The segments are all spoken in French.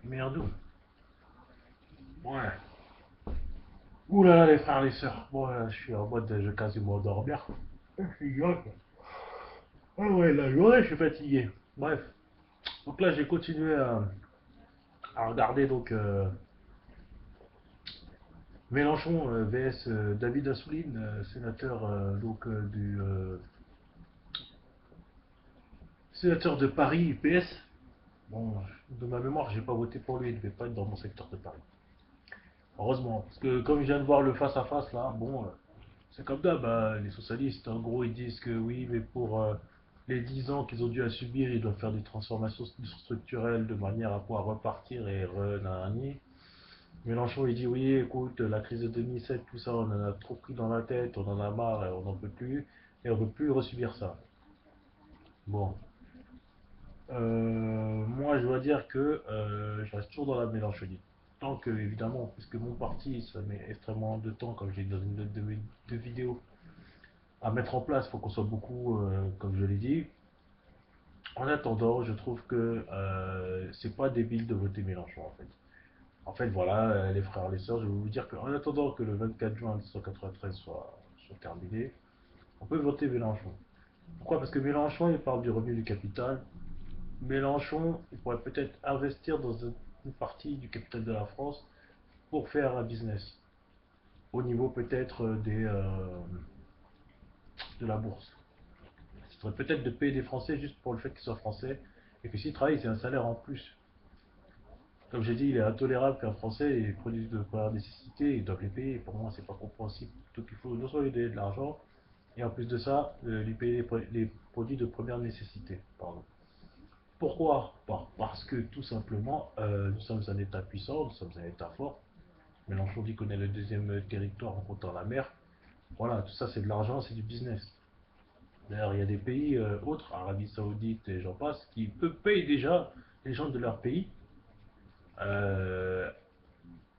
Merde. Ouais. Ouh là là, les frères, les sœurs. Bon, je suis en mode, je quasiment dormir. Je suis grave. Ah ouais, la journée, je suis fatigué. Bref. Donc là, j'ai continué à regarder donc Mélenchon vs David Assouline, sénateur sénateur de Paris PS. Bon, de ma mémoire, j'ai pas voté pour lui, il devait pas être dans mon secteur de Paris. Heureusement, parce que comme je viens de voir le face à face là, bon, c'est comme d'hab, bah, les socialistes, en gros, ils disent que oui, mais pour les 10 ans qu'ils ont dû à subir, ils doivent faire des transformations structurelles de manière à pouvoir repartir et renani. Mélenchon, il dit oui, écoute, la crise de 2007, tout ça, on en a trop pris dans la tête, on en a marre, et on n'en peut plus, et on ne peut plus resubir ça. Bon, moi, je dois dire que je reste toujours dans la mélancolie. Tant que, évidemment, puisque mon parti, ça met extrêmement de temps, comme j'ai dit dans une autre de vidéos, à mettre en place, il faut qu'on soit beaucoup, comme je l'ai dit. En attendant, je trouve que c'est pas débile de voter Mélenchon, en fait. En fait, voilà, les frères, les sœurs, je vais vous dire qu'en attendant que le 24 juin 1993 soit terminé, on peut voter Mélenchon. Pourquoi? Parce que Mélenchon, il parle du revenu du capital. Mélenchon, il pourrait peut-être investir dans une partie du capital de la France pour faire un business. Au niveau peut-être de la bourse. Ce serait peut-être de payer des Français juste pour le fait qu'ils soient Français et que s'ils travaillent, c'est un salaire en plus. Comme j'ai dit, il est intolérable qu'un Français ait des produits de première nécessité, ils doivent les payer. Pour moi, c'est pas compréhensible. Donc il faut non seulement lui donner de l'argent, et en plus de ça, lui payer les produits de première nécessité. Pardon. Pourquoi? Parce que tout simplement, nous sommes un État puissant, nous sommes un État fort. Mélenchon dit qu'on est le deuxième territoire en comptant la mer. Voilà, tout ça c'est de l'argent, c'est du business. D'ailleurs, il y a des pays autres, Arabie Saoudite et j'en passe, qui eux payent déjà les gens de leur pays. Euh,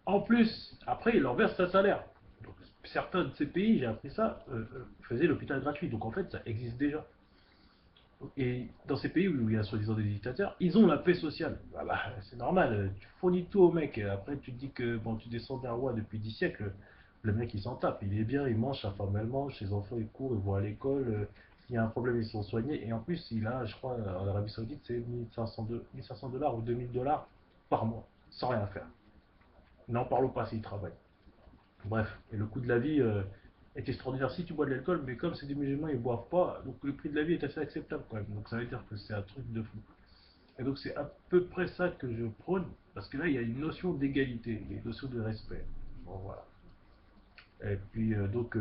En plus, après, ils leur versent un salaire. Donc, certains de ces pays, j'ai appris ça, faisaient l'hôpital gratuit. Donc en fait, ça existe déjà. Et dans ces pays où il y a soi-disant des dictateurs, ils ont la paix sociale. Ah bah, c'est normal, tu fournis tout au mec. Après, tu te dis que bon, tu descends d'un roi depuis 10 siècles. Le mec, il s'en tape. Il est bien, il mange, sa femme, elle mange, ses enfants, ils courent, ils vont à l'école. S'il y a un problème, ils sont soignés. Et en plus, il a, je crois, en Arabie Saoudite, c'est 1500 dollars ou 2000 dollars par mois, sans rien faire. N'en parlons pas s'il travaille. Bref, et le coût de la vie est extraordinaire si tu bois de l'alcool, mais comme c'est des musulmans, ils ne boivent pas, donc le prix de la vie est assez acceptable quand même. Donc ça veut dire que c'est un truc de fou. Et donc c'est à peu près ça que je prône, parce que là il y a une notion d'égalité, il y a une notion de respect. Bon voilà. Et puis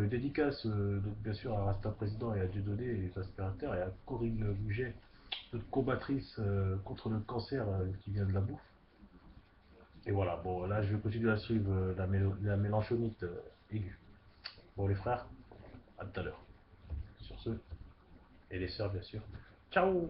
dédicace donc bien sûr à Rasta Président et à Dieudonné et les aspirateurs et à Corinne Bouget, notre combattrice contre le cancer qui vient de la bouffe. Et voilà, bon là je vais continuer à suivre la mélanchonite aiguë. Bon les frères, à tout à l'heure. Sur ce, et les sœurs bien sûr. Ciao!